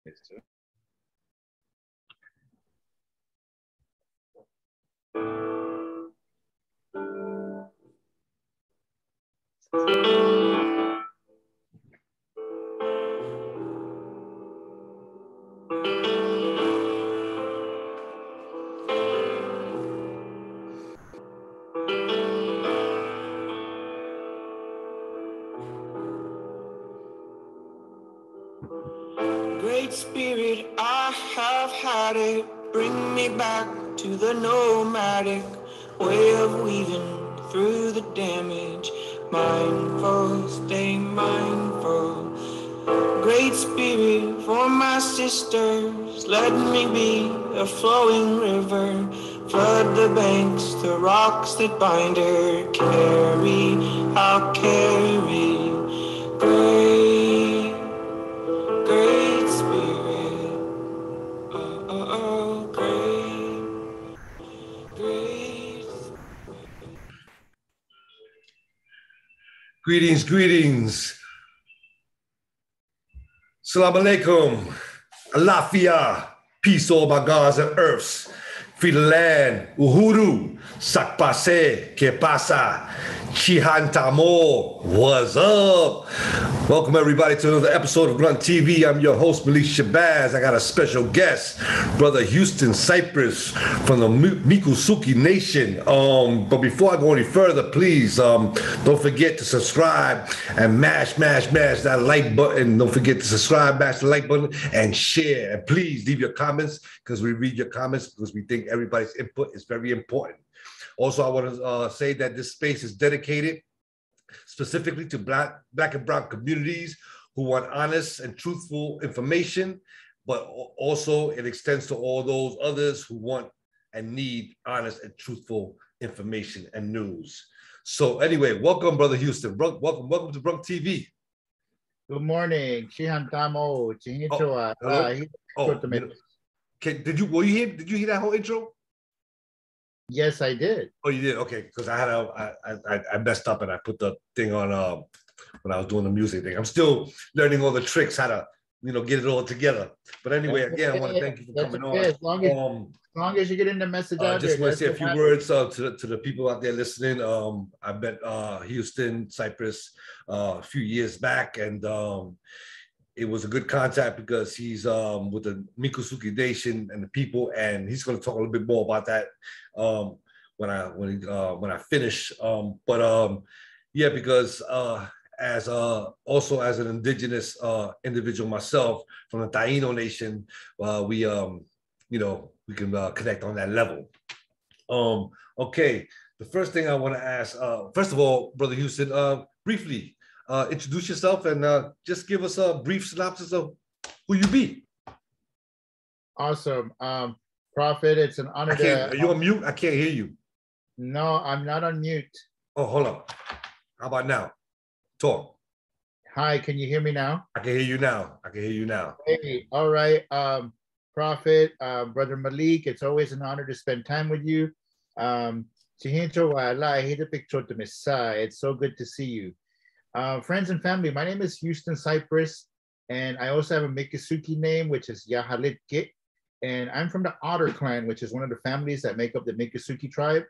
Great Spirit, I have had it. Bring me back to the nomadic way of weaving through the damage. Mindful, stay mindful. Great Spirit, for my sisters, let me be a flowing river. Flood the banks, the rocks that bind her. Carry, I'll carry. Great, great Spirit. Oh, great, great. Greetings, greetings. Salam alaikum. Alafia. Peace all my gods and earths. Free the land. Uhuru. Sakpase. Que pasa? Chihantamo. What's up? Welcome everybody to another episode of Grunt TV. I'm your host, Malik Shabazz. I got a special guest, Brother Houston Cypress from the Miccosukee Nation. But before I go any further, please don't forget to subscribe and mash that like button. Don't forget to subscribe, mash the like button, and share. And please leave your comments because we read your comments because we think everybody's input is very important. Also, I want to say that this space is dedicated specifically to black and brown communities who want honest and truthful information, but also it extends to all those others who want and need honest and truthful information and news. So anyway, welcome, Brother Houston. Welcome to Brunk TV. Good morning. Chihantamo. Chihitoa. Did you hear that whole intro? Yes, I did. Oh, you did? Okay, because I messed up and I put the thing on when I was doing the music thing. I'm still learning all the tricks, how to get it all together. But anyway, again, I want to thank you for coming on. As long as you get in the message out just there. Want to say a few words to the people out there listening. I met Houston Cypress a few years back, and it was a good contact because he's with the Miccosukee Nation and the people, and he's going to talk a little bit more about that when I finish. Yeah, because as also as an indigenous individual myself from the Taino Nation, we can connect on that level. Okay, the first thing I want to ask, first of all, Brother Houston, briefly. Introduce yourself and just give us a brief synopsis of who you be. Awesome. Prophet, it's an honor Are you on mute? I can't hear you. No, I'm not on mute. Oh, hold on. How about now? Talk. Hi, can you hear me now? I can hear you now. Hey, all right. Prophet, Brother Malik, it's always an honor to spend time with you. It's so good to see you. Friends and family, my name is Houston Cypress, and I also have a Miccosukee name, which is Yahalit Git, and I'm from the Otter clan, which is one of the families that make up the Miccosukee tribe.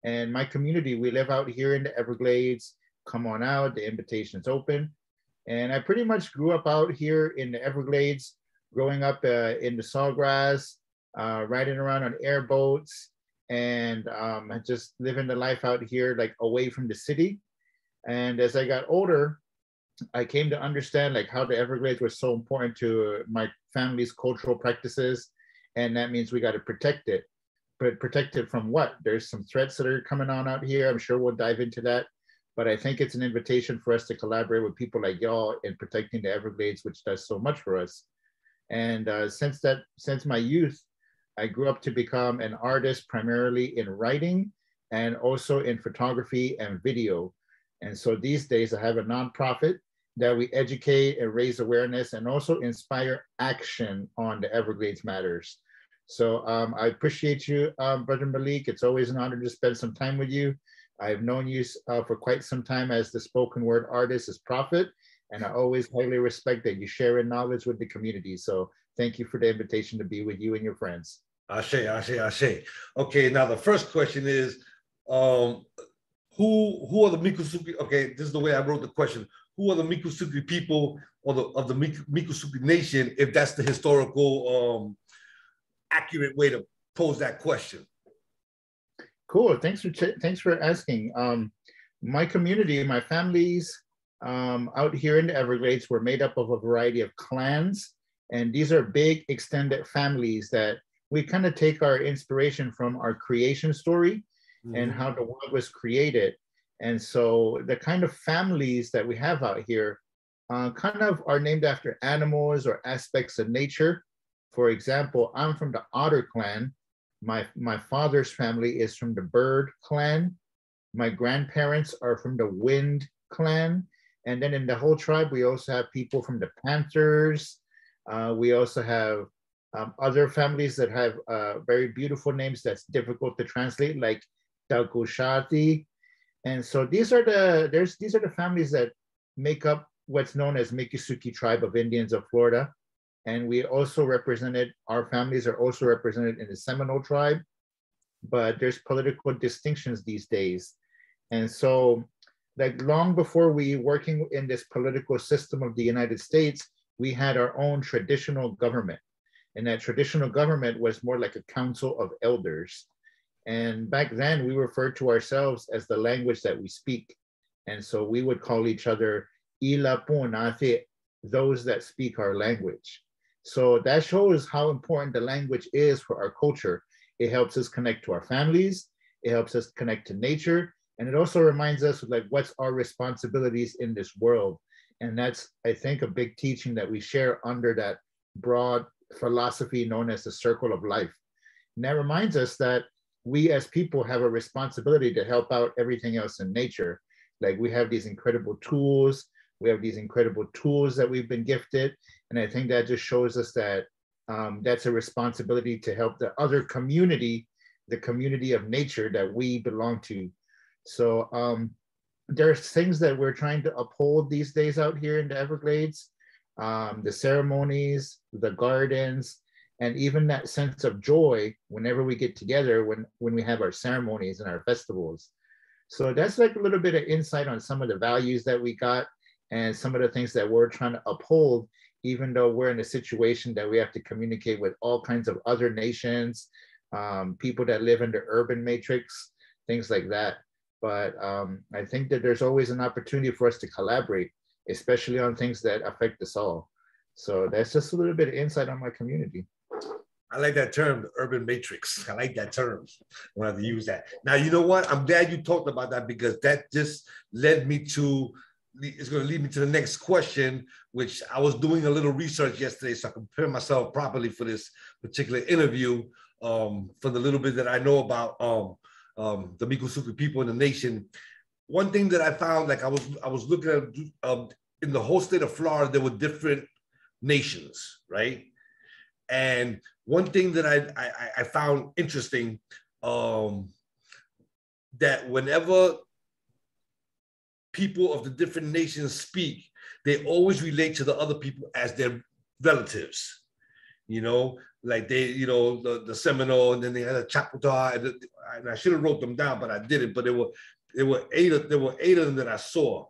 And my community, we live out here in the Everglades. Come on out, the invitation's open. And I pretty much grew up out here in the Everglades, growing up in the sawgrass, riding around on airboats, and just living the life out here, like away from the city. And as I got older, I came to understand like how the Everglades were so important to my family's cultural practices. And that means we got to protect it. But protect it from what? There's some threats that are coming on out here. I'm sure we'll dive into that. But I think it's an invitation for us to collaborate with people like y'all in protecting the Everglades, which does so much for us. And since my youth, I grew up to become an artist primarily in writing and also in photography and video. And so these days I have a nonprofit that we educate and raise awareness and also inspire action on the Everglades matters. So I appreciate you, Brother Malik. It's always an honor to spend some time with you. I've known you for quite some time as the spoken word artist, as Prophet, and I always highly respect that you share in knowledge with the community. So thank you for the invitation to be with you and your friends. Ashe, ashe, ashe. Okay, now the first question is, who are the Miccosukee? Okay, this is the way I wrote the question. Who are the Miccosukee people or the Miccosukee Nation, if that's the historical accurate way to pose that question? Cool. Thanks for asking. My community, my families out here in the Everglades were made up of a variety of clans, and these are big extended families that we kind of take our inspiration from our creation story and how the world was created. And so the kind of families that we have out here kind of are named after animals or aspects of nature. For example, I'm from the Otter clan. My father's family is from the Bird clan. My grandparents are from the Wind clan. And then in the whole tribe, we also have people from the Panthers. We also have other families that have very beautiful names that's difficult to translate, like Dalkushati. And so these are the families that make up what's known as Miccosukee tribe of Indians of Florida. And we also represented, our families are also represented in the Seminole tribe, but there's political distinctions these days. And so like long before we working in this political system of the United States, we had our own traditional government. And that traditional government was more like a council of elders. And back then we referred to ourselves as the language that we speak. And so we would call each other Ilapunate, those that speak our language. So that shows how important the language is for our culture. It helps us connect to our families. It helps us connect to nature. And it also reminds us of like, what's our responsibilities in this world? And that's, I think, a big teaching that we share under that broad philosophy known as the circle of life. And that reminds us that we as people have a responsibility to help out everything else in nature. Like we have these incredible tools. We have these incredible tools that we've been gifted. And I think that just shows us that that's a responsibility to help the other community, the community of nature that we belong to. So there's things that we're trying to uphold these days out here in the Everglades, the ceremonies, the gardens, and even that sense of joy whenever we get together when we have our ceremonies and our festivals. So that's like a little bit of insight on some of the values that we got and some of the things that we're trying to uphold, even though we're in a situation that we have to communicate with all kinds of other nations, people that live in the urban matrix, things like that. But I think that there's always an opportunity for us to collaborate, especially on things that affect us all. So that's just a little bit of insight on my community. I like that term, the urban matrix. I like that term. I wanted to use that. Now, you know what? I'm glad you talked about that because that just led me to, it's going to lead me to the next question, which I was doing a little research yesterday so I can prepare myself properly for this particular interview. For the little bit that I know about the Miccosukee people in the nation. One thing that I found, like I was looking at in the whole state of Florida, there were different nations, right? And one thing that I found interesting, that whenever people of the different nations speak, they always relate to the other people as their relatives. You know, like they, you know, the Seminole, and then they had a Chaputah, and I should have wrote them down, but I didn't. But there were eight of them that I saw,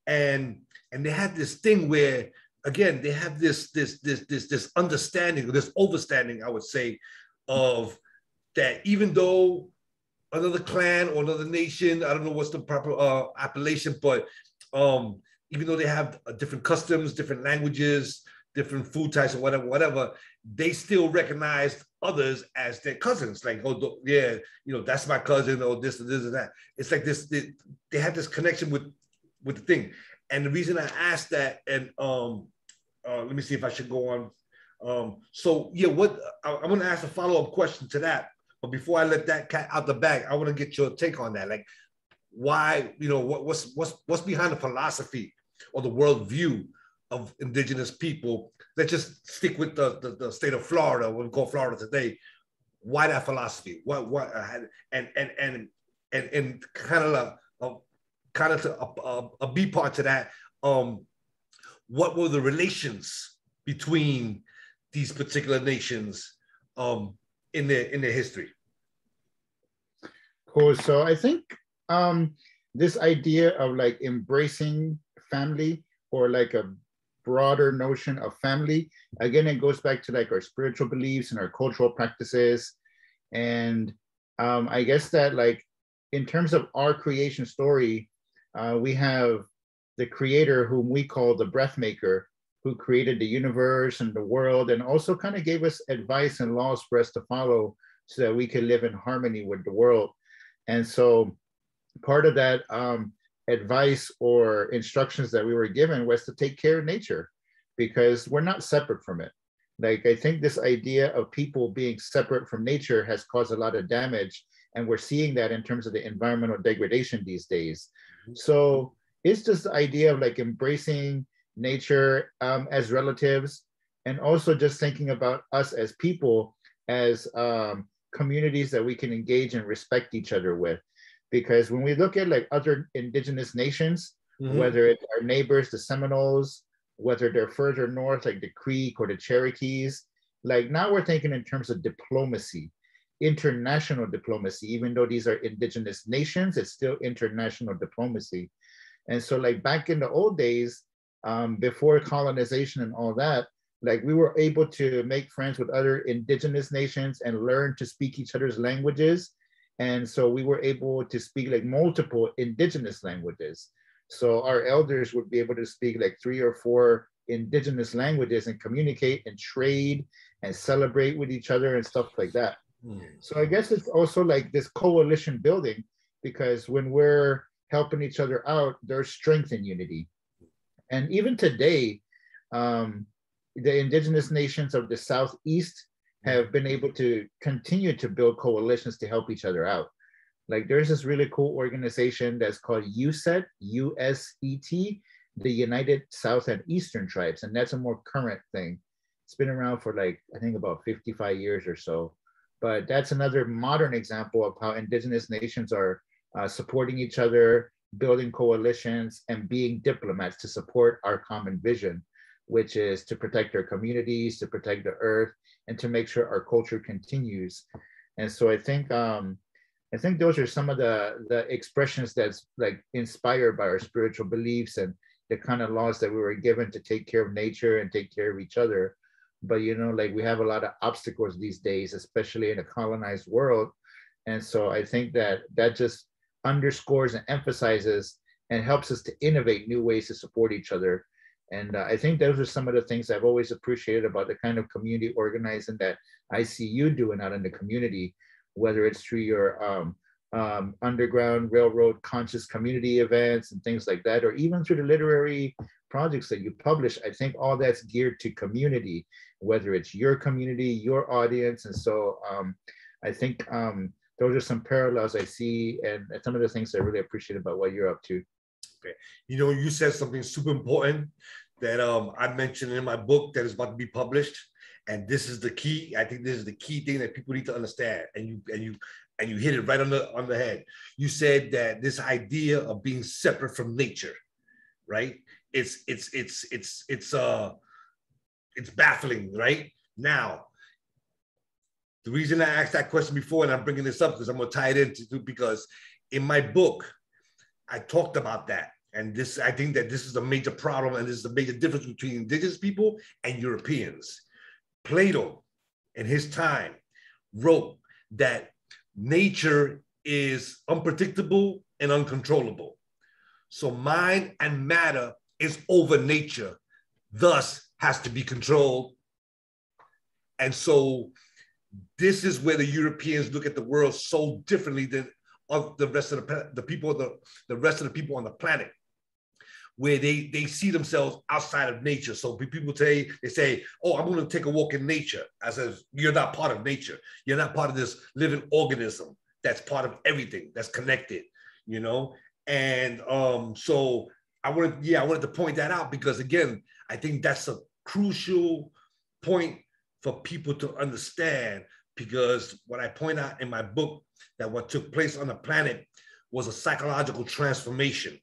and they had this thing where, again, they have this understanding, this overstanding, I would say, of that even though another clan or another nation, I don't know what's the proper appellation, but even though they have different customs, different languages, different food types or whatever, they still recognize others as their cousins. Like, oh, yeah, you know, that's my cousin, or this and this and that. It's like this, they have this connection with the thing. And the reason I asked that, and let me see if I should go on. So yeah, I'm gonna ask a follow-up question to that. But before I let that cat out the bag, I want to get your take on that. Like, why, you know, what's behind the philosophy or the worldview of indigenous people? Let's just stick with the state of Florida, what we call Florida today. Why that philosophy? And kind of a B part to that. What were the relations between these particular nations in their history? Cool. So I think this idea of like embracing family, or like a broader notion of family, again, it goes back to like our spiritual beliefs and our cultural practices. And I guess that like in terms of our creation story, we have the creator whom we call the breath maker, who created the universe and the world, and also kind of gave us advice and laws for us to follow so that we could live in harmony with the world. And so part of that advice or instructions that we were given was to take care of nature, because we're not separate from it. Like, I think this idea of people being separate from nature has caused a lot of damage. And we're seeing that in terms of the environmental degradation these days. So it's just the idea of like embracing nature as relatives, and also just thinking about us as people, as communities that we can engage and respect each other with. Because when we look at like other indigenous nations, whether it's our neighbors, the Seminoles, whether they're further north, like the Creek or the Cherokees, like now we're thinking in terms of diplomacy, international diplomacy. Even though these are indigenous nations, it's still international diplomacy. And so like back in the old days, before colonization and all that, like we were able to make friends with other indigenous nations and learn to speak each other's languages. And so we were able to speak like multiple indigenous languages. So our elders would be able to speak like 3 or 4 indigenous languages and communicate and trade and celebrate with each other and stuff like that. So I guess it's also like this coalition building, because when we're helping each other out, there's strength in unity. And even today, the indigenous nations of the Southeast have been able to continue to build coalitions to help each other out. Like there's this really cool organization that's called USET, USET, the United South and Eastern Tribes. And that's a more current thing. It's been around for like, I think about 55 years or so. But that's another modern example of how indigenous nations are supporting each other, building coalitions, and being diplomats to support our common vision, which is to protect our communities, to protect the earth, and to make sure our culture continues. And so I think those are some of the expressions that's like inspired by our spiritual beliefs and the kind of laws that we were given to take care of nature and take care of each other. But you know, like we have a lot of obstacles these days, especially in a colonized world. And so I think that just underscores and emphasizes and helps us to innovate new ways to support each other. And I think those are some of the things I've always appreciated about the kind of community organizing that I see you doing out in the community, whether it's through your Underground Railroad conscious community events and things like that, or even through the literary projects that you publish. I think all that's geared to community, whether it's your community, your audience. And so I think those are some parallels I see, and some of the things I really appreciate about what you're up to. Okay. You know, you said something super important that I mentioned in my book that is about to be published, and this is the key. I think this is the key thing that people need to understand, and you hit it right on the head. You said that this idea of being separate from nature, right? It's baffling, right? Now, the reason I asked that question before, and I'm bringing this up because I'm going to tie it into, because in my book, I talked about that. And this, I think that this is a major problem, and this is a major difference between indigenous people and Europeans. Plato, in his time, wrote that nature is unpredictable and uncontrollable. So mind and matter is over nature, thus has to be controlled. And so this is where the Europeans look at the world so differently than of the rest of the people, the rest of the people on the planet, where they see themselves outside of nature. So people they say, oh, I'm going to take a walk in nature. I says, you're not part of nature. You're not part of this living organism that's part of everything that's connected, you know? And so I wanted to point that out, because again, I think that's a crucial point for people to understand, because what I point out in my book, that what took place on the planet was a psychological transformation.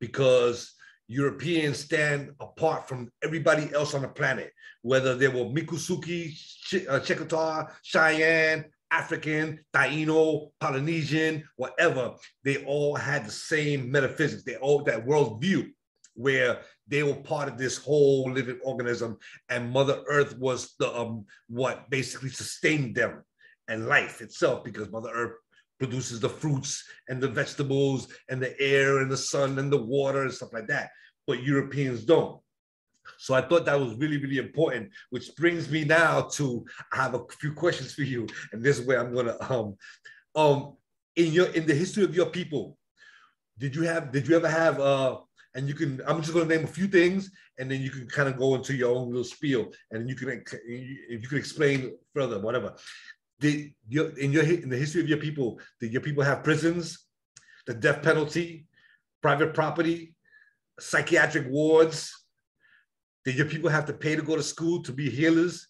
Because, Europeans stand apart from everybody else on the planet, whether they were Miccosukee, Chickasaw, Cheyenne, African, Taino, Polynesian, whatever. They all had the same metaphysics. They all that world view where they were part of this whole living organism, and Mother Earth was the what basically sustained them and life itself, because Mother Earth produces the fruits and the vegetables and the air and the sun and the water and stuff like that. But Europeans don't. So I thought that was really, really important, which brings me now to, I have a few questions for you. And this is where I'm gonna, in the history of your people, did you ever have, and you can, I'm just gonna name a few things, and then you can kind of go into your own little spiel, and if you can explain further, whatever. In the history of your people, did your people have prisons, the death penalty, private property, psychiatric wards? Did your people have to pay to go to school, to be healers,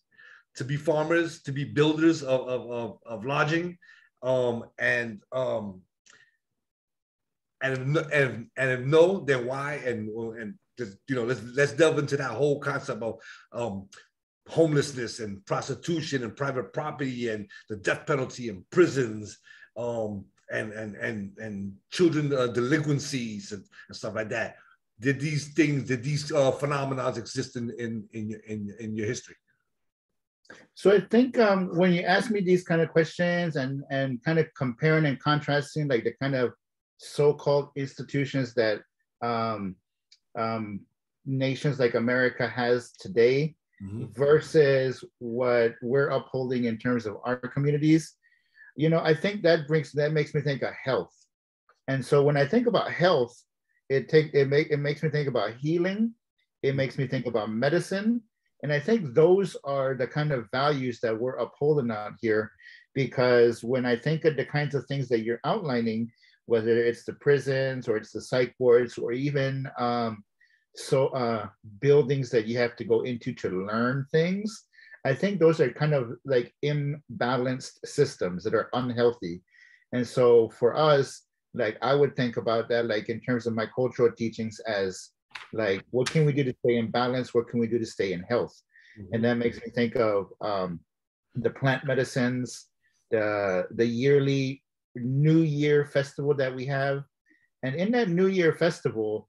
to be farmers, to be builders of lodging? And if no, then why? And just, let's delve into that whole concept of homelessness and prostitution and private property and the death penalty and prisons, and children delinquencies and stuff like that. Did these phenomena exist in your history? So I think when you ask me these kind of questions and kind of comparing and contrasting like the kind of so-called institutions that nations like America has today, versus what we're upholding in terms of our communities, I think that makes me think of health. And so when I think about health, it makes me think about healing. It makes me think about medicine. And I think those are the kind of values that we're upholding out here, because when I think of the kinds of things that you're outlining, whether it's the prisons or it's the psych wards or even buildings that you have to go into to learn things, I think those are kind of like imbalanced systems that are unhealthy. And so for us, like I would think about that like in terms of my cultural teachings as like, what can we do to stay in balance? What can we do to stay in health? And that makes me think of the plant medicines, the yearly New Year festival that we have. And in that New Year festival,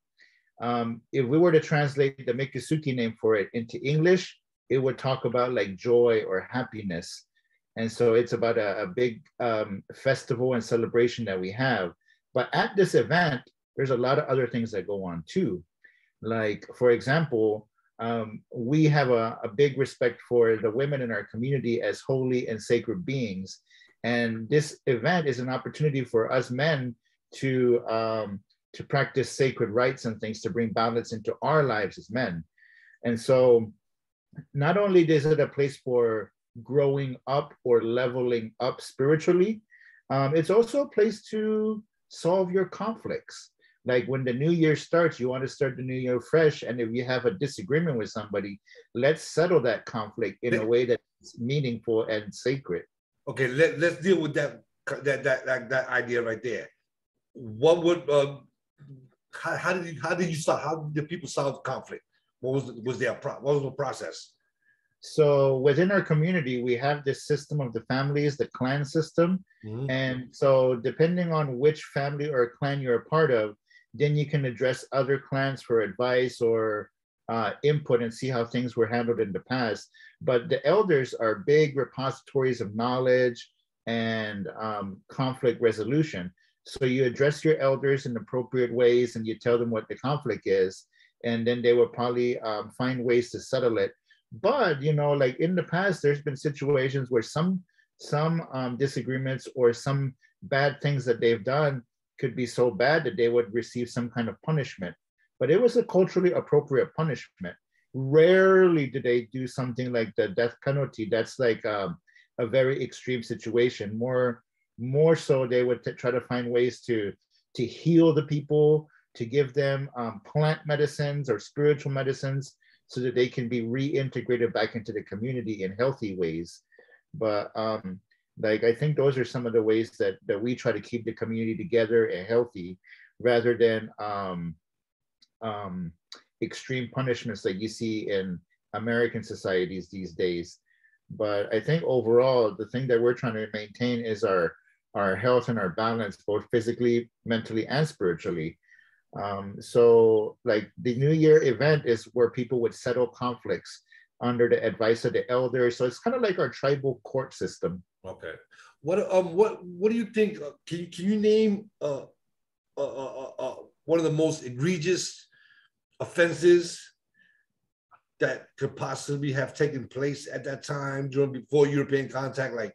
if we were to translate the Miccosukee name for it into English, it would talk about like joy or happiness. And so it's about a big festival and celebration that we have. But at this event, there's a lot of other things that go on too. Like, for example, we have a big respect for the women in our community as holy and sacred beings. And this event is an opportunity for us men to practice sacred rites and things to bring balance into our lives as men. And so not only is it a place for growing up or leveling up spiritually, it's also a place to solve your conflicts. Like when the new year starts, you want to start the new year fresh. And if you have a disagreement with somebody, let's settle that conflict in a way that's meaningful and sacred. Okay, let's deal with that idea right there. What would how did people solve conflict? What was the process? So within our community, we have this system of the families, the clan system. And so depending on which family or clan you're a part of, then you can address other clans for advice or input and see how things were handled in the past. But the elders are big repositories of knowledge and conflict resolution. So you address your elders in appropriate ways and you tell them what the conflict is, and then they will probably find ways to settle it. But, like in the past, there's been situations where some disagreements or some bad things that they've done could be so bad that they would receive some kind of punishment. But it was a culturally appropriate punishment. Rarely do they do something like the death penalty. That's like a very extreme situation. More so, they would try to find ways to heal the people, to give them plant medicines or spiritual medicines so that they can be reintegrated back into the community in healthy ways. But like, I think those are some of the ways that we try to keep the community together and healthy, rather than extreme punishments that you see in American societies these days. But I think overall, the thing that we're trying to maintain is our health and our balance, both physically, mentally, and spiritually. So like the New Year event is where people would settle conflicts under the advice of the elders. So it's kind of like our tribal court system. Okay. What do you think? Can you name one of the most egregious offenses that could possibly have taken place at that time before European contact? Like,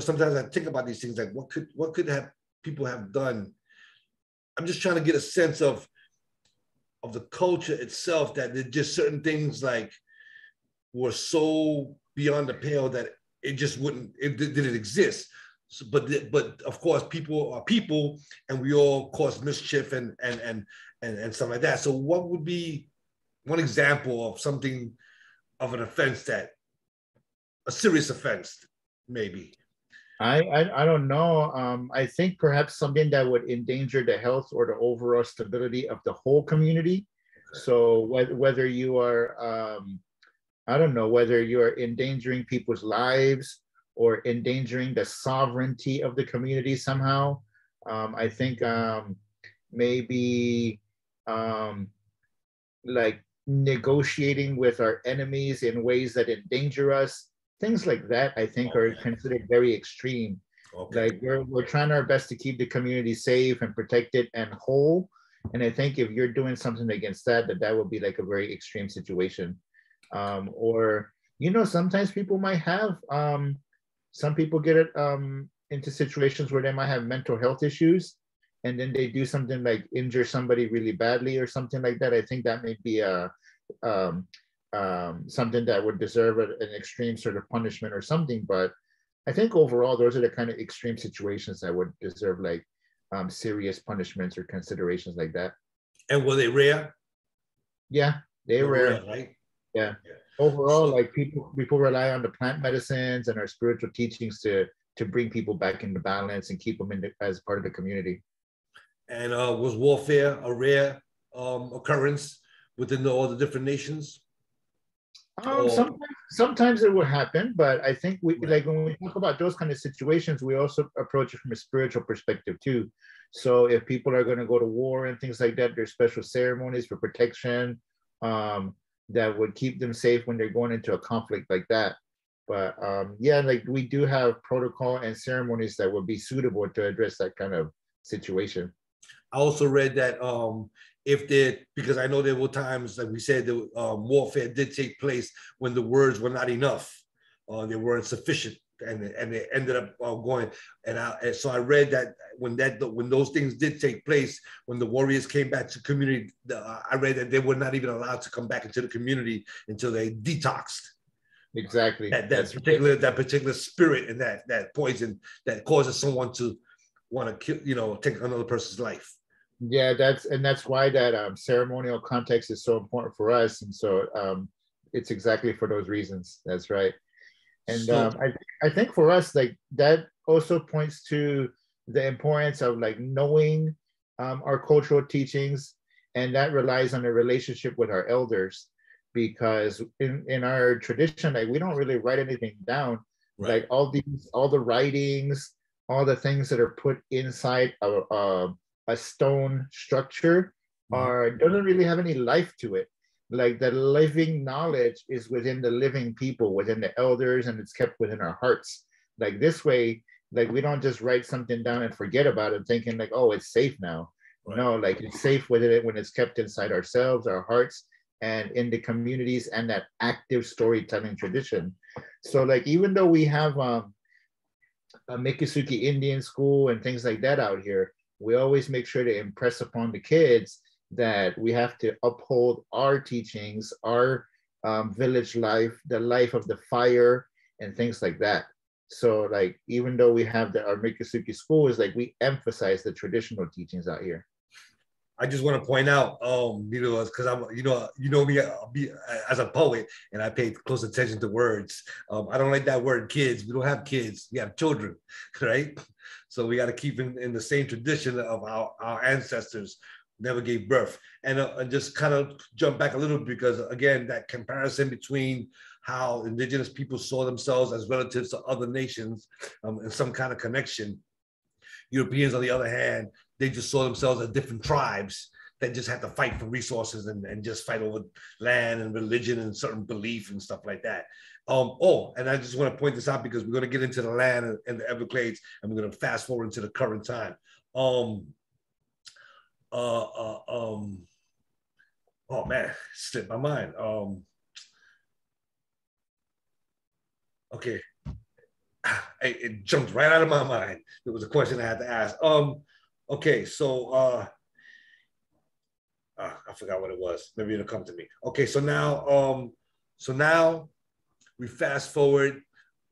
sometimes I think about these things, like what could have people have done? I'm just trying to get a sense of the culture itself, that there's just certain things like were so beyond the pale that it just didn't exist. So, but of course, people are people, and we all cause mischief and stuff like that. So, what would be one example of something of an offense, that a serious offense, maybe? I don't know. I think perhaps something that would endanger the health or the overall stability of the whole community. Okay. So whether you are, I don't know, whether you're endangering people's lives or endangering the sovereignty of the community somehow. I think maybe like negotiating with our enemies in ways that endanger us. Things like that, I think, are considered very extreme. Okay. Like we're trying our best to keep the community safe and protected and whole. And I think if you're doing something against that would be like a very extreme situation. Or, sometimes people might have, some people get it into situations where they might have mental health issues, and then they do something like injure somebody really badly or something like that. I think that may be something that would deserve an extreme sort of punishment or something. But I think overall, those are the kind of extreme situations that would deserve like serious punishments or considerations like that. And were they rare? Yeah, they were rare, right? Yeah. Overall, like people rely on the plant medicines and our spiritual teachings to bring people back into balance and keep them as part of the community. And was warfare a rare occurrence within all the different nations? Sometimes it will happen, but I think like when we talk about those kind of situations, we also approach it from a spiritual perspective too. So if people are going to go to war and things like that, there's special ceremonies for protection that would keep them safe when they're going into a conflict like that. But yeah, like we do have protocol and ceremonies that would be suitable to address that kind of situation. I also read that because I know there were times, like we said, the warfare did take place when the words were not enough, they weren't sufficient, and they ended up going. And so I read that when those things did take place, when the warriors came back to the community, I read that they were not even allowed to come back into the community until they detoxed. Exactly. That particular spirit and that poison that causes someone to want to kill, take another person's life. Yeah, that's why that ceremonial context is so important for us, and so it's exactly for those reasons. That's right. And I think for us, like that also points to the importance of like knowing our cultural teachings, and that relies on a relationship with our elders, because in our tradition, like we don't really write anything down. Right. Like all the writings, all the things that are put inside a stone structure doesn't really have any life to it. Like the living knowledge is within the living people, within the elders, and it's kept within our hearts. Like this way, like we don't just write something down and forget about it thinking like, oh, it's safe now. Right. No, like it's safe within it when it's kept inside ourselves, our hearts, and in the communities, and that active storytelling tradition. So like even though we have a Miccosukee Indian school and things like that out here, we always make sure to impress upon the kids that we have to uphold our teachings, our village life, the life of the fire, and things like that. So like, even though we have our Miccosukee school, is like we emphasize the traditional teachings out here. I just want to point out, because I'm, me, I'll be as a poet, and I pay close attention to words. I don't like that word kids. We don't have kids. We have children, right? So we got to keep in the same tradition of our ancestors, never gave birth. And just kind of jump back a little, because again, that comparison between how indigenous people saw themselves as relatives to other nations, and some kind of connection. Europeans, on the other hand, they just saw themselves as different tribes that just had to fight for resources and just fight over land and religion and certain belief and stuff like that. And I just want to point this out because we're going to get into the land and the Everglades, and we're going to fast forward into the current time. Oh man, slipped my mind. Okay, it jumped right out of my mind. There was a question I had to ask. Okay, so I forgot what it was. Maybe it'll come to me. Okay, so now we fast forward.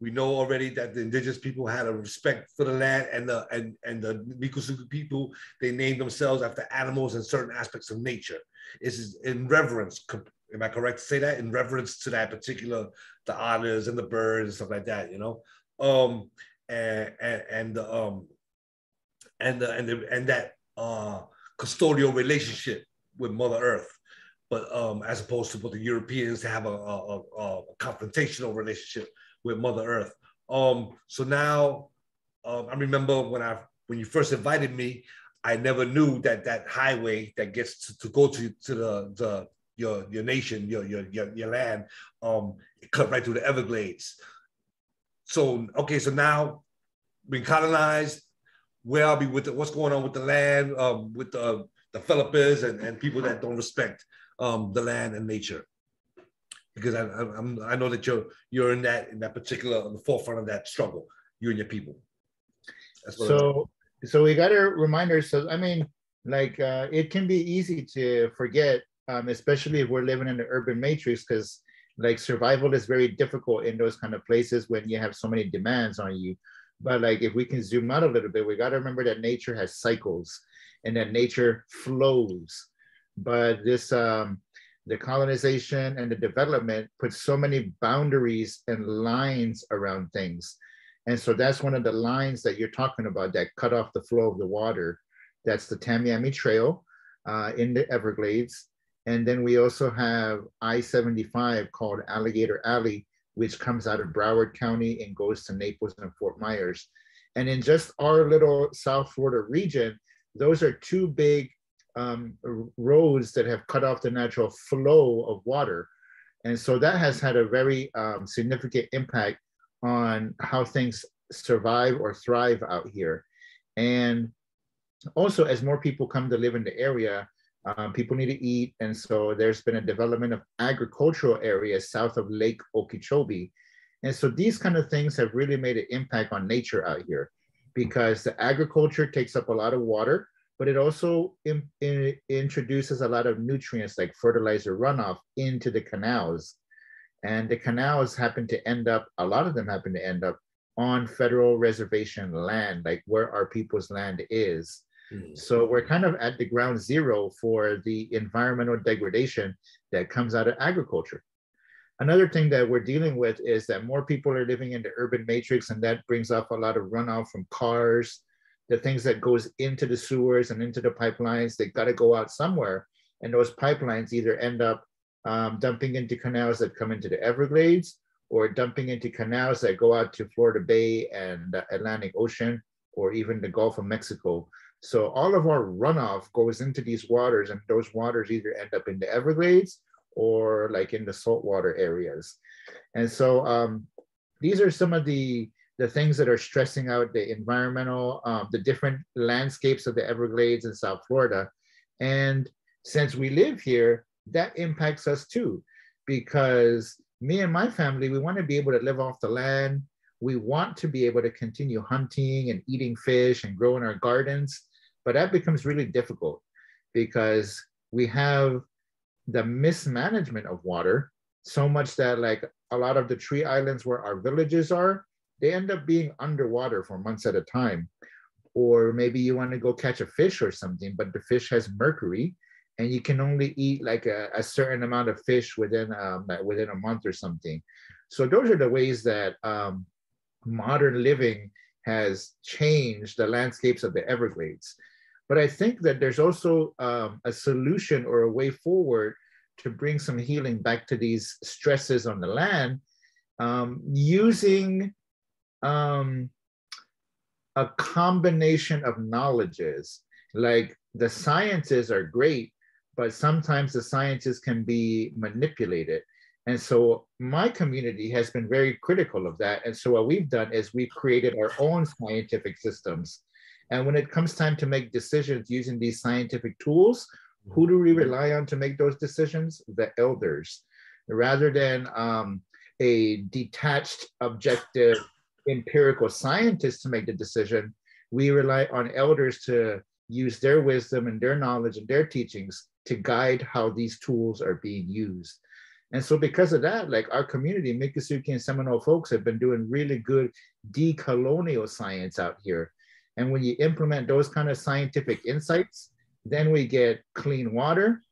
We know already that the indigenous people had a respect for the land, and the Miccosukee people, they named themselves after animals and certain aspects of nature. This is in reverence. Am I correct to say that? In reverence to that particular, the otters and the birds and stuff like that, you know? And that custodial relationship with Mother Earth, but as opposed to what the Europeans have a confrontational relationship with Mother Earth. So now I remember when you first invited me, I never knew that highway that gets to go to your nation, your land, it cut right through the Everglades. So okay, so now been colonized. Where are we with what's going on with the land, with the developers and people that don't respect the land and nature? Because I know that you're in that particular, on the forefront of that struggle, you and your people. So we got to remind ourselves. I mean, like it can be easy to forget, especially if we're living in the urban matrix, because like survival is very difficult in those kind of places when you have so many demands on you. But like if we can zoom out a little bit, we got to remember that nature has cycles and that nature flows. But this the colonization and the development put so many boundaries and lines around things. And so that's one of the lines that you're talking about that cut off the flow of the water. That's the Tamiami Trail in the Everglades. And then we also have I-75 called Alligator Alley, which comes out of Broward County and goes to Naples and Fort Myers. And in just our little South Florida region, those are two big roads that have cut off the natural flow of water. And so that has had a very significant impact on how things survive or thrive out here. And also, as more people come to live in the area, people need to eat. And so there's been a development of agricultural areas south of Lake Okeechobee. And so these kind of things have really made an impact on nature out here, because the agriculture takes up a lot of water, but it also introduces a lot of nutrients like fertilizer runoff into the canals. And the canals happen to end up, a lot of them happen to end up on federal reservation land, like where our people's land is. So we're kind of at the ground zero for the environmental degradation that comes out of agriculture. Another thing that we're dealing with is that more people are living in the urban matrix, and that brings up a lot of runoff from cars, the things that goes into the sewers and into the pipelines. They got to go out somewhere. And those pipelines either end up dumping into canals that come into the Everglades, or dumping into canals that go out to Florida Bay and the Atlantic Ocean, or even the Gulf of Mexico. So all of our runoff goes into these waters, and those waters either end up in the Everglades or like in the saltwater areas. And so these are some of the things that are stressing out the environmental, the different landscapes of the Everglades in South Florida. And since we live here, that impacts us too, because me and my family, we want to be able to live off the land. We want to be able to continue hunting and eating fish and growing our gardens, but that becomes really difficult because we have the mismanagement of water so much that like a lot of the tree islands where our villages are, they end up being underwater for months at a time. Or maybe you want to go catch a fish or something, but the fish has mercury and you can only eat like a certain amount of fish within a month or something. So those are the ways that modern living has changed the landscapes of the Everglades. But I think that there's also a solution or a way forward to bring some healing back to these stresses on the land, using a combination of knowledges. Like the sciences are great, but sometimes the sciences can be manipulated. And so my community has been very critical of that. And so what we've done is we've created our own scientific systems. And when it comes time to make decisions using these scientific tools, who do we rely on to make those decisions? The elders, rather than a detached, objective, empirical scientist to make the decision. We rely on elders to use their wisdom and their knowledge and their teachings to guide how these tools are being used. And so because of that, like our community, Miccosukee and Seminole folks have been doing really good decolonial science out here. And when you implement those kind of scientific insights, then we get clean water,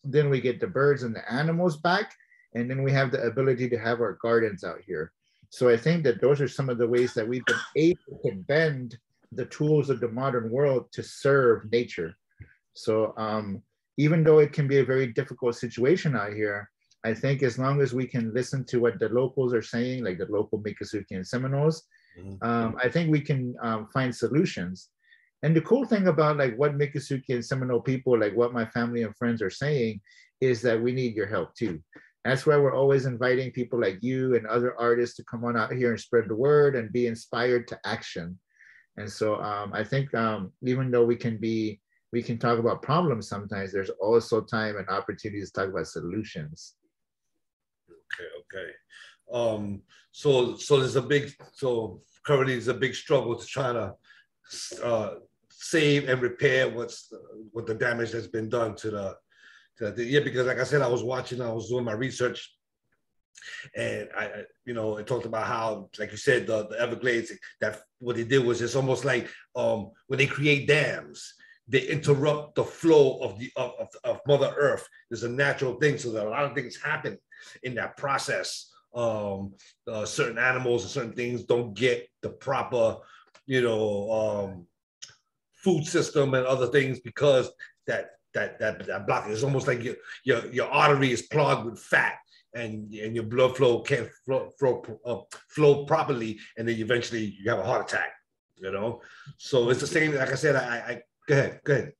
then we get the birds and the animals back, and then we have the ability to have our gardens out here. So I think that those are some of the ways that we've been able to bend the tools of the modern world to serve nature. So even though it can be a very difficult situation out here, I think as long as we can listen to what the locals are saying, like the local Miccosukee and Seminoles, I think we can find solutions. And the cool thing about like what Miccosukee and Seminole people, like what my family and friends are saying, is that we need your help too. That's why we're always inviting people like you and other artists to come on out here and spread the word and be inspired to action. And so I think even though we can talk about problems sometimes, there's also time and opportunities to talk about solutions. Okay. So currently there's a big struggle to try to save and repair what the damage that's been done to the because like I said, I was doing my research, and it talked about how, like you said, the Everglades, that what they did was it's almost like when they create dams, they interrupt the flow of Mother Earth. There's a natural thing, so that a lot of things happen in that process. Certain animals and certain things don't get the proper, food system and other things because that block is almost like your artery is clogged with fat, and your blood flow can't flow properly, and then eventually you have a heart attack. So it's the same. Like I said, I go ahead.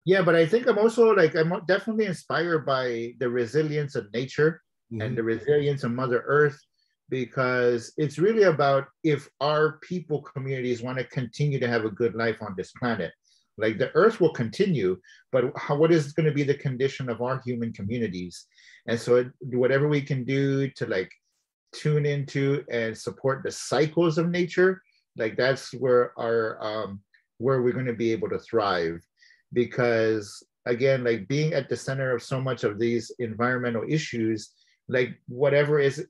Yeah, but I think I'm also I'm definitely inspired by the resilience of nature and the resilience of Mother Earth, because it's really about if our people communities want to continue to have a good life on this planet. Like the earth will continue, but what is going to be the condition of our human communities? And so whatever we can do to tune into and support the cycles of nature, that's where where we're going to be able to thrive. Because again, being at the center of so much of these environmental issues, whatever is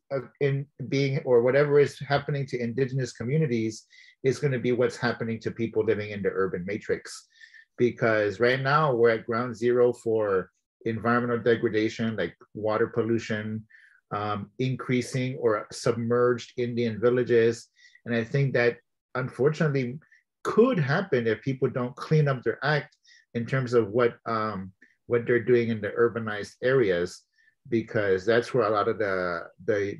whatever is happening to indigenous communities is going to be what's happening to people living in the urban matrix. Because right now we're at ground zero for environmental degradation, like water pollution, increasing or submerged Indian villages. And I think that unfortunately could happen if people don't clean up their act in terms of what they're doing in the urbanized areas, because that's where a lot of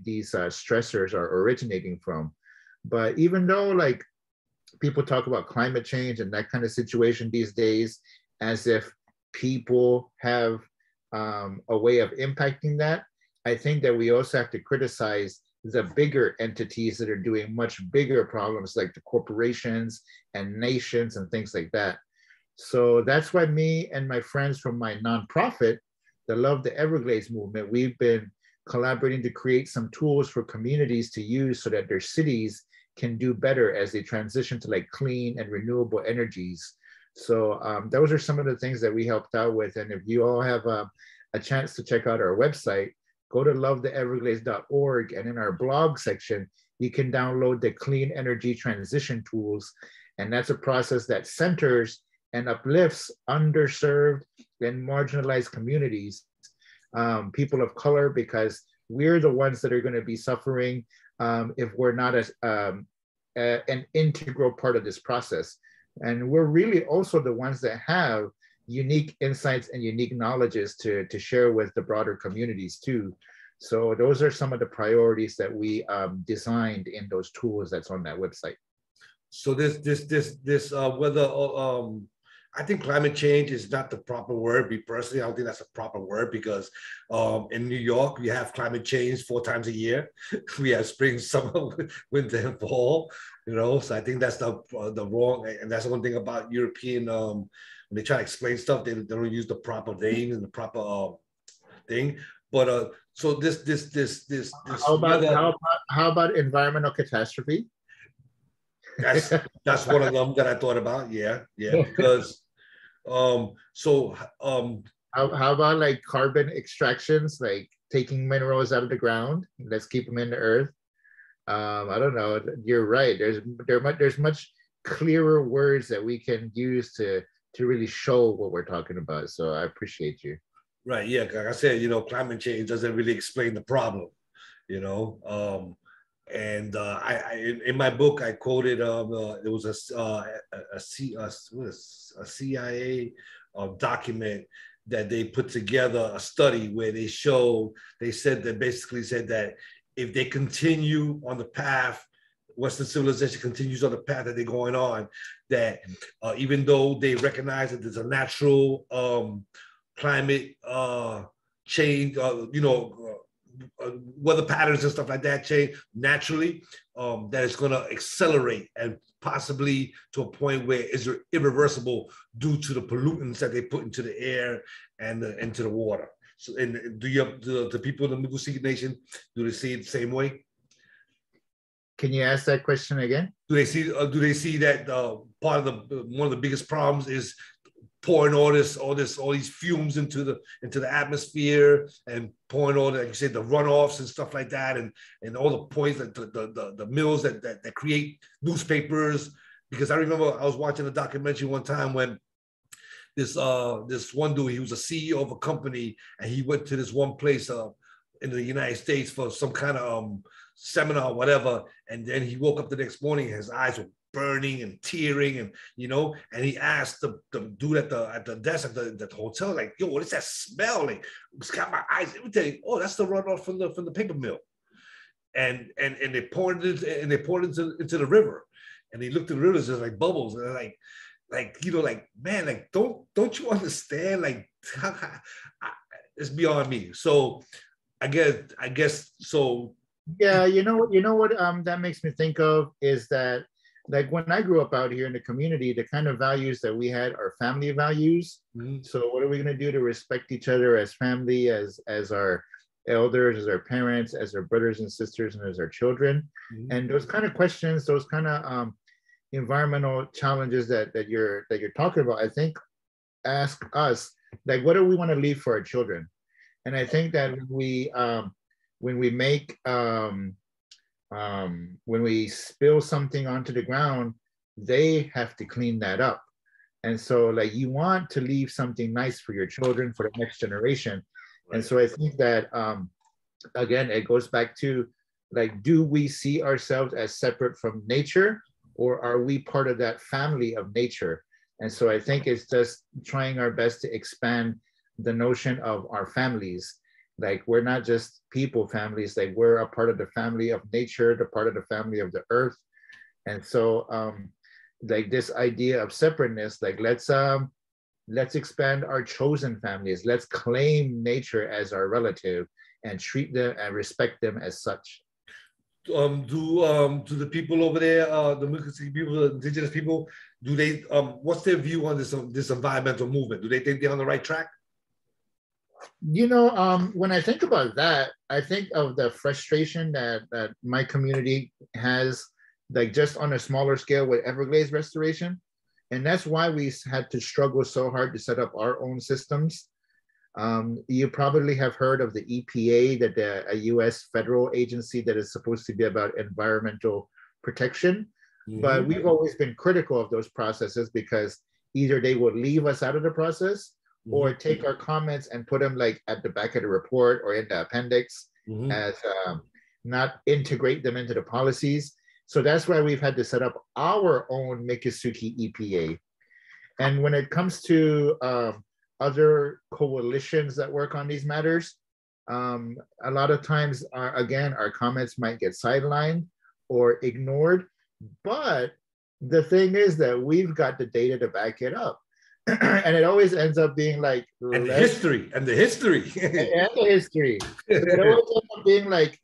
these stressors are originating from. But even though people talk about climate change and that kind of situation these days as if people have a way of impacting that, I think that we also have to criticize the bigger entities that are doing much bigger problems, like the corporations and nations and things like that. So that's why me and my friends from my nonprofit, the Love the Everglades movement, we've been collaborating to create some tools for communities to use so that their cities can do better as they transition to clean and renewable energies. So those are some of the things that we helped out with. And if you all have a chance to check out our website, go to lovetheeverglades.org, and in our blog section, you can download the clean energy transition tools. And that's a process that centers and uplifts underserved and marginalized communities, people of color, because we're the ones that are going to be suffering if we're not an integral part of this process. And we're really also the ones that have unique insights and unique knowledges to share with the broader communities too. So those are some of the priorities that we designed in those tools that's on that website. So this whether I think climate change is not the proper word. Me personally, I don't think that's a proper word because in New York we have climate change 4 times a year. We have spring, summer, winter, and fall. You know, so I think that's the wrong. And that's the one thing about European. When they try to explain stuff, they don't use the proper name and the proper thing. But so this how about environmental catastrophe? That's one of them that I thought about. Yeah, because how about like carbon extractions, like taking minerals out of the ground? Let's keep them in the earth. I don't know. You're right. There's much clearer words that we can use to really show what we're talking about. So I appreciate you. Right. Yeah. Like I said, you know, climate change doesn't really explain the problem. You know. And in my book, I quoted it was a CIA document that they put together a study where they said that if they continue on the path, Western civilization continues on the path that they're going on, that even though they recognize that there's a natural climate change, weather patterns and stuff like that change naturally, that it's going to accelerate and possibly to a point where it's irreversible due to the pollutants that they put into the air and into the water. So, and do the people in the Miccosukee Nation, do they see it the same way? Can you ask that question again? Do they see that part of one of the biggest problems is pouring all these fumes into the atmosphere and pouring all the, like you said, the runoffs and stuff like that, and all the points that the mills that create newspapers. Because I remember I was watching a documentary one time when this one dude, he was a CEO of a company, and he went to this one place in the United States for some kind of seminar or whatever, and then he woke up the next morning and his eyes were burning and tearing, and and he asked the dude at the desk at the hotel, like, yo, what is that smell? Like, it's got my eyes irritating. Oh, that's the runoff from the paper mill. And they poured it into the river, and he looked at the river, it's just like bubbles, and they're like, man, like, don't you understand? Like, it's beyond me. So I guess so. Yeah, you know what that makes me think of is that, like, when I grew up out here in the community, the kind of values that we had are family values. Mm-hmm. So what are we going to do to respect each other as family, as our elders, as our parents, as our brothers and sisters, and as our children? Mm-hmm. And those kind of questions, those kind of environmental challenges that you're talking about, I think, ask us, like, what do we want to leave for our children? And I think that when we spill something onto the ground, they have to clean that up. And so, like, you want to leave something nice for your children, for the next generation. Right. And so I think that, again, it goes back to, like, do we see ourselves as separate from nature, or are we part of that family of nature? And so I think it's just trying our best to expand the notion of our families. Like, we're not just people families, like, we're a part of the family of nature, the part of the family of the earth. And so, like, this idea of separateness, like, let's expand our chosen families. Let's claim nature as our relative and treat them and respect them as such. Do the people over there, the Miccosukee people, the indigenous people, do they, what's their view on this environmental movement? Do they think they're on the right track? When I think about that, I think of the frustration that my community has, like, just on a smaller scale with Everglades restoration. And that's why we had to struggle so hard to set up our own systems. You probably have heard of the EPA, a US federal agency that is supposed to be about environmental protection. Mm-hmm. But we've always been critical of those processes because either they would leave us out of the process, mm-hmm, or take our comments and put them, like, at the back of the report or in the appendix, mm-hmm, as not integrate them into the policies. So that's why we've had to set up our own Miccosukee EPA. And when it comes to other coalitions that work on these matters, a lot of times, again, our comments might get sidelined or ignored. But the thing is that we've got the data to back it up. And it always ends up being like and the history. and the history. So it always ends up being like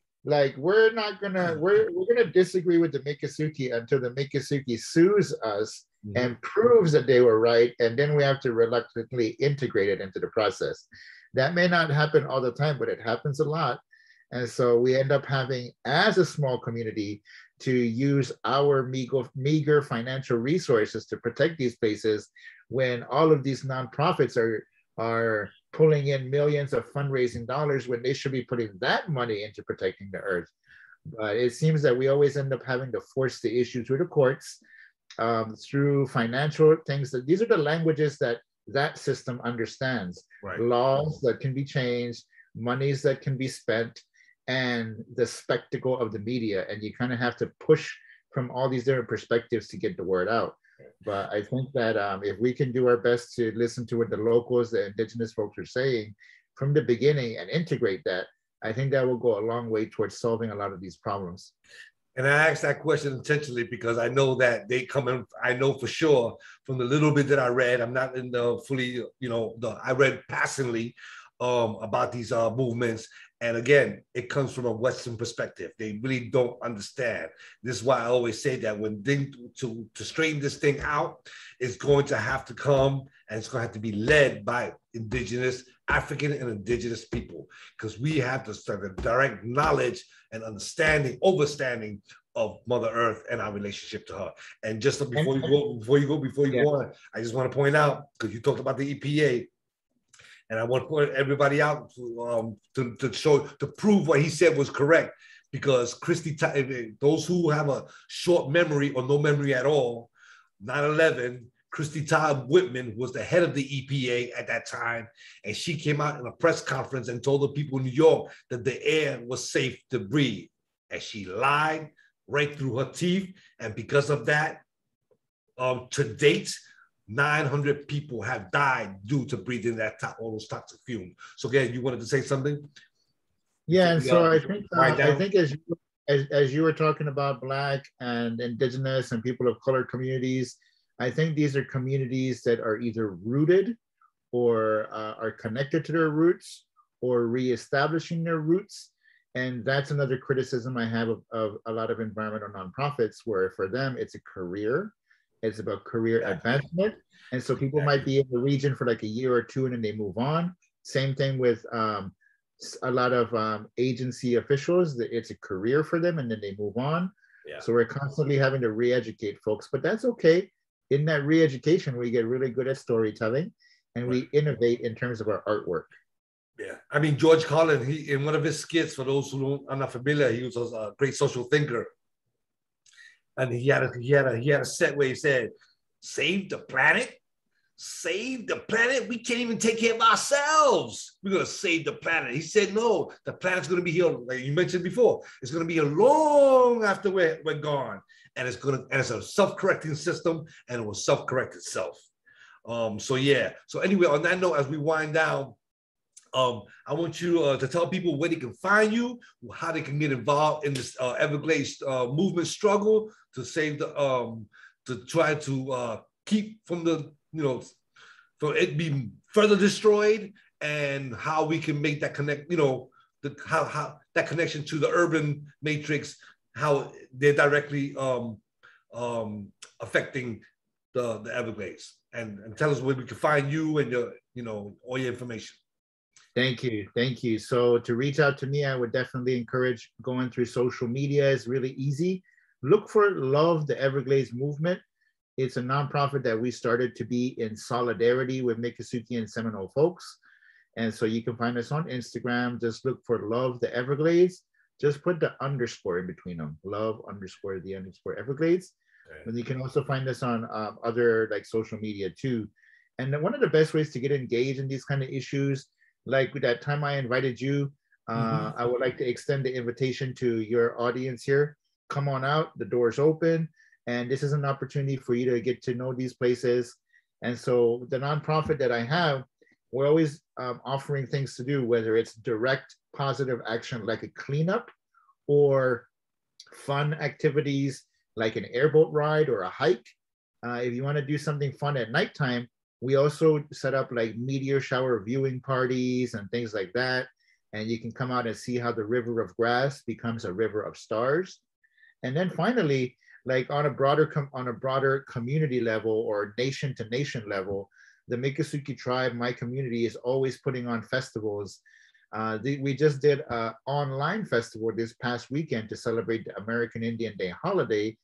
we're gonna disagree with the Miccosukee until the Miccosukee sues us and proves that they were right, and then we have to reluctantly integrate it into the process. That may not happen all the time, but it happens a lot. And so we end up having, as a small community, to use our meager financial resources to protect these places when all of these nonprofits are pulling in millions of fundraising dollars when they should be putting that money into protecting the earth. But it seems that we always end up having to force the issue through the courts, through financial things. These are the languages that system understands. Right. Laws that can be changed, monies that can be spent, and the spectacle of the media. And you kind of have to push from all these different perspectives to get the word out. But I think that if we can do our best to listen to what the locals, the indigenous folks are saying from the beginning and integrate that, I think that will go a long way towards solving a lot of these problems. And I asked that question intentionally because I know that they come in, I know for sure from the little bit that I read, I'm not in the fully, I read passingly about these movements. And again, it comes from a Western perspective. They really don't understand. This is why I always say that when to straighten this thing out, it's going to have to come and it's going to have to be led by indigenous, African and indigenous people, because we have the direct knowledge and understanding of Mother Earth and our relationship to her. And just before you go on, I just want to point out, because you talked about the EPA, and I want to point everybody out to prove what he said was correct, because those who have a short memory or no memory at all, 9/11, Christy Todd Whitman was the head of the EPA at that time, and she came out in a press conference and told the people in New York that the air was safe to breathe, and she lied right through her teeth. And because of that, to date, 900 people have died due to breathing all those toxic fumes. So again, you wanted to say something? Yeah, and so I think as you were talking about Black and indigenous and people of color communities, I think these are communities that are either rooted or are connected to their roots or reestablishing their roots. And that's another criticism I have of a lot of environmental nonprofits, where for them, it's a career. It's about career advancement. And so people might be in the region for like a year or two and then they move on. Same thing with a lot of agency officials. It's a career for them and then they move on. Yeah. So we're constantly having to re-educate folks, but that's okay. In that re-education, we get really good at storytelling and we innovate in terms of our artwork. Yeah, I mean, George Carlin, in one of his skits, for those who are not familiar, he was a great social thinker. And he had a set where he said, "Save the planet? Save the planet? We can't even take care of ourselves. We're going to save the planet." He said, "No, the planet's going to be here, like you mentioned before. It's going to be here long after we're gone. And it's a self-correcting system, and it will self-correct itself." So yeah. So anyway, on that note, as we wind down, I want you to tell people where they can find you, how they can get involved in this Everglades movement struggle to save to try to keep from from it being further destroyed, and how we can make that how that connection to the urban matrix, how they're directly affecting the Everglades, and tell us where we can find you and all your information. Thank you. So to reach out to me, I would definitely encourage going through social media. It's really easy. Look for Love the Everglades movement. It's a nonprofit that we started to be in solidarity with Miccosukee and Seminole folks. And so you can find us on Instagram. Just look for Love the Everglades. Just put the underscore in between them. Love _the Everglades. Okay. And you can also find us on other like social media too. And one of the best ways to get engaged in these kind of issues, like that time I invited you, I would like to extend the invitation to your audience here. come on out. The door's open. And this is an opportunity for you to get to know these places. And so the nonprofit that I have, we're always offering things to do, whether it's direct positive action like a cleanup or fun activities like an airboat ride or a hike. If you want to do something fun at nighttime, we also set up like meteor shower viewing parties and things like that. And you can come out and see how the river of grass becomes a river of stars. And then finally, like on a broader community level or nation to nation level, the Miccosukee tribe, my community, is always putting on festivals. We just did an online festival this past weekend to celebrate the American Indian Day holiday.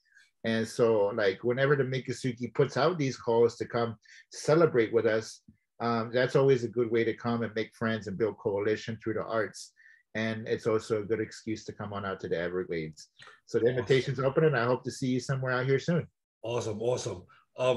And so like whenever the Miccosukee puts out these calls to come celebrate with us, that's always a good way to come and make friends and build coalition through the arts. And it's also a good excuse to come on out to the Everglades. So the invitation's open, and I hope to see you somewhere out here soon. Awesome, awesome.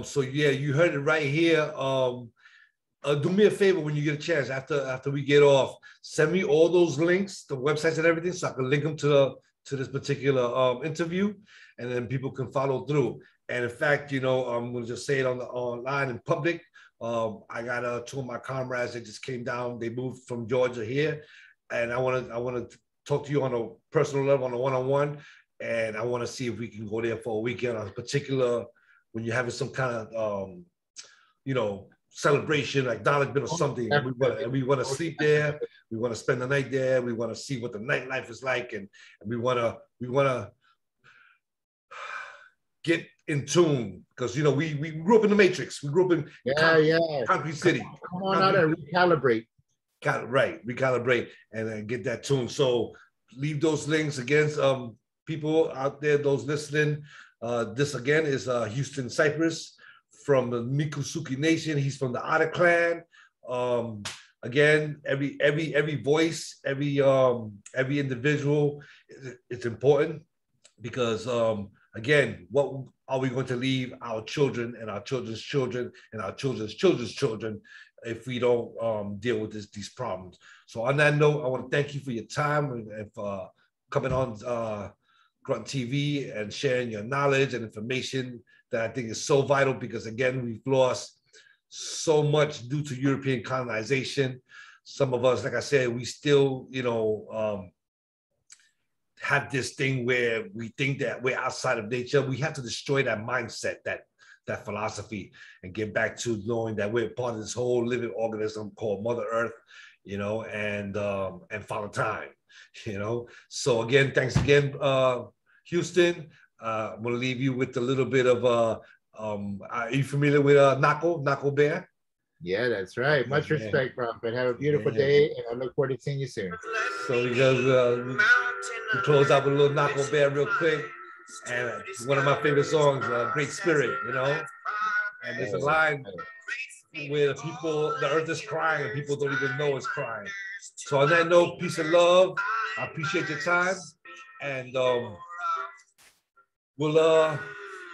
So yeah, you heard it right here. Do me a favor when you get a chance after we get off, send me all those links, the websites and everything, so I can link them to this particular interview, and then people can follow through. And in fact, you know, I'm gonna just say it online in public. I got two of my comrades that just came down. They moved from Georgia here, and I want to talk to you on a personal level, on a one-on-one, and I want to see if we can go there for a weekend on a particular, when you're having some kind of you know, celebration, acknowledgement or something. And we want to sleep there. We want to spend the night there. We want to see what the nightlife is like, and we want to get in tune, because you know we grew up in the Matrix. We grew up in Concrete City. Come on out and recalibrate. Recalibrate and then get that tune. So leave those links against people out there, those listening. This again is Houston Cypress from the Miccosukee Nation. He's from the Otter Clan. Again, every voice, every individual, it's important, because again, what are we going to leave our children and our children's children and our children's children's children if we don't deal with these problems? So on that note, I want to thank you for your time and for coming on Grunt TV and sharing your knowledge and information that I think is so vital, because again, we've lost so much due to European colonization. Some of us, like I said, we still, you know, have this thing where we think that we're outside of nature. We have to destroy that mindset, that philosophy, and get back to knowing that we're part of this whole living organism called Mother Earth, you know, and Father Time, you know. So again, thanks again, Houston. I'm gonna leave you with a little bit of are you familiar with Nako Bear? Yeah, that's right. Much respect, Prophet. Have a beautiful day, and I look forward to seeing you soon. So we close out with a little Nako Bear real quick, and one of my favorite songs, Great Spirit, you know. And there's a line where the earth is crying and people don't even know it's crying. So on that note, peace and love. I appreciate your time, and we'll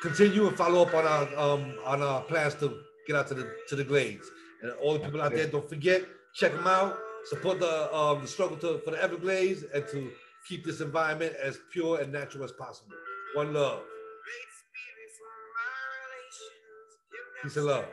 continue and follow up on our plans to get out to the Glades. And all the people out there, don't forget, check them out. Support the struggle for the Everglades, and to keep this environment as pure and natural as possible. One love. Peace and love.